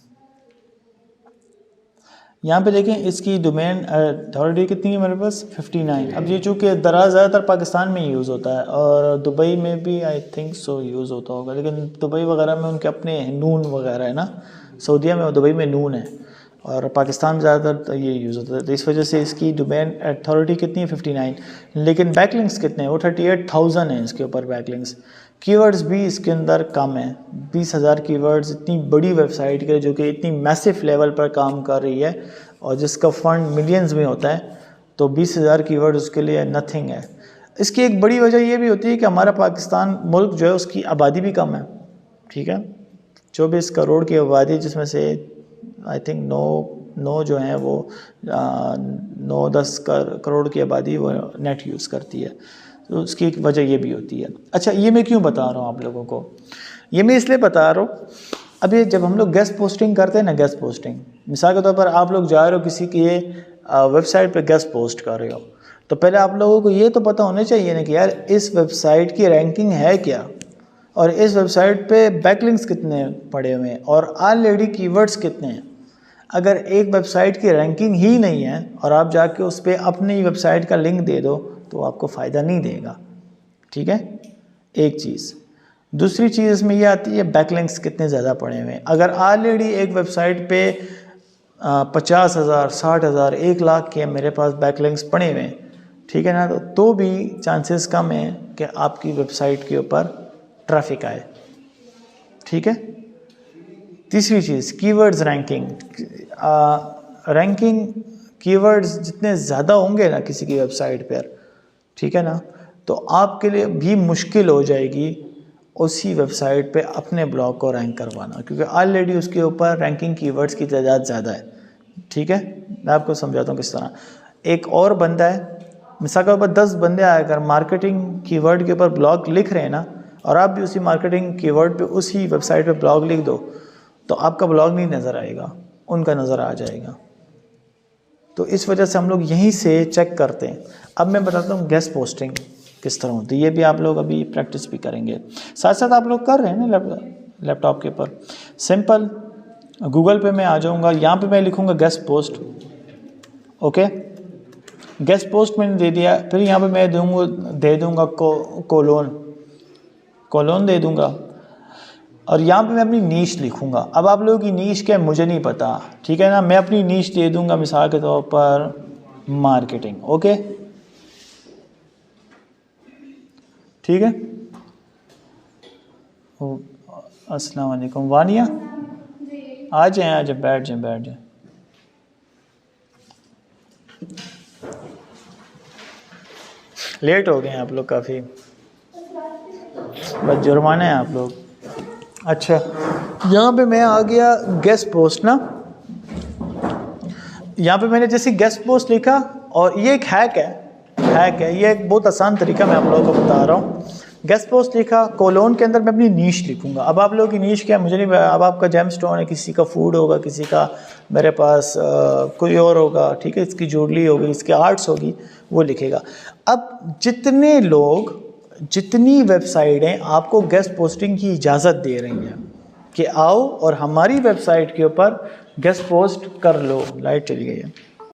यहाँ पे देखें इसकी डोमेन अथॉरिटी कितनी है मेरे पास, 59। अब ये चूँकि दराज ज़्यादातर पाकिस्तान में ही यूज़ होता है और दुबई में भी आई थिंक सो यूज़ होता होगा, लेकिन दुबई वगैरह में उनके अपने नून वगैरह है ना, सऊदीया में और दुबई में नून है और पाकिस्तान में ज़्यादातर तो ये यूज़ होता है। तो इस वजह से इसकी डोमेन अथॉरिटी कितनी है, 59। लेकिन बैकलिंक्स कितने हैं, वो 38,000 हैं इसके ऊपर बैकलिंक्स। कीवर्ड्स भी इसके अंदर कम है, 20,000 कीवर्ड्स इतनी बड़ी वेबसाइट के जो कि इतनी मैसिव लेवल पर काम कर रही है और जिसका फंड मिलियंस में होता है, तो 20,000 कीवर्ड उसके लिए नथिंग है। इसकी एक बड़ी वजह ये भी होती है कि हमारा पाकिस्तान मुल्क जो है उसकी आबादी भी कम है, ठीक है। 24 करोड़ की आबादी, जिसमें से आई थिंक 9 जो हैं वो 9-10 करोड़ की आबादी वो नेट यूज़ करती है, तो उसकी एक वजह ये भी होती है। अच्छा, ये मैं क्यों बता रहा हूँ आप लोगों को, ये मैं इसलिए बता रहा हूँ, अब ये जब हम लोग गेस्ट पोस्टिंग करते हैं ना, गेस्ट पोस्टिंग मिसाल के तौर पर आप लोग जा रहे हो किसी की वेबसाइट पे गेस्ट पोस्ट कर रहे हो, तो पहले आप लोगों को ये तो पता होना चाहिए ना कि यार इस वेबसाइट की रैंकिंग है क्या, और इस वेबसाइट पे बैकलिंक्स कितने पड़े हुए हैं और ऑलरेडी कीवर्ड्स कितने हैं। अगर एक वेबसाइट की रैंकिंग ही नहीं है और आप जाके उस पर अपनी वेबसाइट का लिंक दे दो तो आपको फ़ायदा नहीं देगा, ठीक है, एक चीज़। दूसरी चीज़ इसमें ये आती है बैकलिंक्स कितने ज़्यादा पड़े हुए हैं। अगर ऑलरेडी एक वेबसाइट पे 50,000, 60,000, 1,00,000 के मेरे पास बैकलिंक्स पड़े हुए हैं, ठीक है ना, तो भी चांसेस कम हैं कि आपकी वेबसाइट के ऊपर ट्रैफिक आए, ठीक है। तीसरी चीज़ कीवर्ड्स रैंकिंग। रैंकिंग कीवर्ड्स जितने ज़्यादा होंगे ना किसी की वेबसाइट पर, ठीक है ना, तो आपके लिए भी मुश्किल हो जाएगी उसी वेबसाइट पे अपने ब्लॉग को रैंक करवाना, क्योंकि ऑलरेडी उसके ऊपर रैंकिंग कीवर्ड्स की तादाद ज़्यादा है, ठीक है। मैं आपको समझाता हूँ किस तरह। एक और बंदा है, मिसाल के ऊपर 10 बंदे आकर मार्केटिंग कीवर्ड के ऊपर ब्लॉग लिख रहे हैं ना, और आप भी उसी मार्केटिंग कीवर्ड पे उसी वेबसाइट पे ब्लॉग लिख दो, तो आपका ब्लॉग नहीं नज़र आएगा, उनका नज़र आ जाएगा। तो इस वजह से हम लोग यहीं से चेक करते हैं। अब मैं बताता हूँ गेस्ट पोस्टिंग किस तरह होती है, ये भी आप लोग अभी प्रैक्टिस भी करेंगे, साथ साथ आप लोग कर रहे हैं ना लैपटॉप के ऊपर। सिंपल गूगल पे मैं आ जाऊँगा, यहाँ पे मैं लिखूँगा guest post, okay, guest post मैंने दे दिया। फिर यहाँ पे मैं दे दूँगा कोलोन दे दूँगा, और यहाँ पे मैं अपनी नीश लिखूँगा। अब आप लोगों की नीश क्या है मुझे नहीं पता, ठीक है ना, मैं अपनी नीश दे दूँगा मिसाल के तौर पर मार्केटिंग, ओके, ठीक है। अस्सलाम वालेकुम वानिया, आ जाए बैठ जाए। लेट हो गए हैं आप लोग काफ़ी, बस जुर्माना है आप लोग। अच्छा, यहाँ पे मैं आ गया गेस्ट पोस्ट ना, यहाँ पे मैंने जैसे गेस्ट पोस्ट लिखा, और ये एक हैक है, ये एक बहुत आसान तरीका मैं आप लोगों को बता रहा हूँ। गेस्ट पोस्ट लिखा, कोलोन के अंदर मैं अपनी नीश लिखूंगा। अब आप लोगों की नीश क्या है मुझे नहीं पता, अब आपका जेम स्टोन है, किसी का फूड होगा, किसी का मेरे पास कोई और होगा, ठीक है, इसकी ज्वेलरी होगी, इसकी आर्ट्स होगी, वो लिखेगा। अब जितनी वेबसाइटें आपको गेस्ट पोस्टिंग की इजाज़त दे रही हैं कि आओ और हमारी वेबसाइट के ऊपर गेस्ट पोस्ट कर लो, लाइट चली गई है,